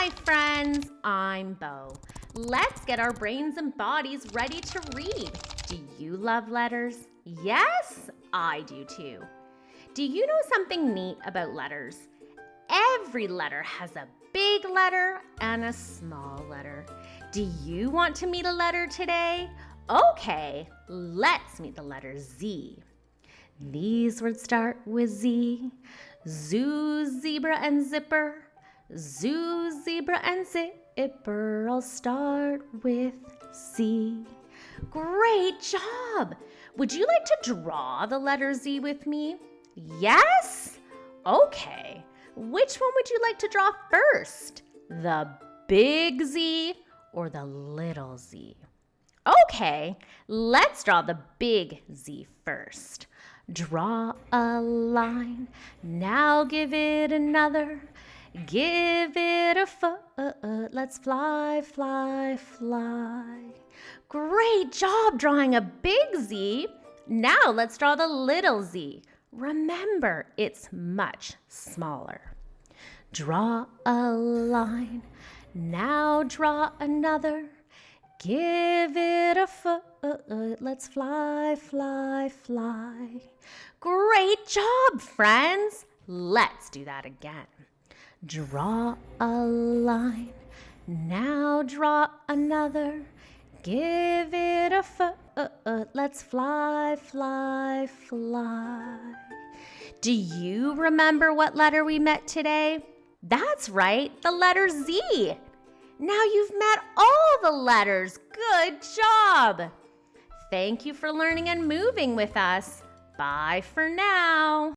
Hi friends, I'm Bo. Let's get our brains and bodies ready to read. Do you love letters? Yes, I do too. Do you know something neat about letters? Every letter has a big letter and a small letter. Do you want to meet a letter today? Okay, let's meet the letter Z. These words start with Z. Zoo, zebra, and zipper. Zoo, zebra, and zipper. I'll start with Z. Great job! Would you like to draw the letter Z with me? Yes? Okay. Which one would you like to draw first? The big Z or the little z? Okay, let's draw the big Z first. Draw a line, now give it another. Give it a foot, let's fly, fly, fly. Great job drawing a big Z. Now let's draw the little z. Remember, it's much smaller. Draw a line, now draw another. Give it a foot, let's fly, fly, fly. Great job, friends. Let's do that again. Draw a line, now draw another. Give it a foot, let's fly, fly, fly. Do you remember what letter we met today? That's right, the letter Z. Now you've met all the letters. Good job. Thank you for learning and moving with us. Bye for now.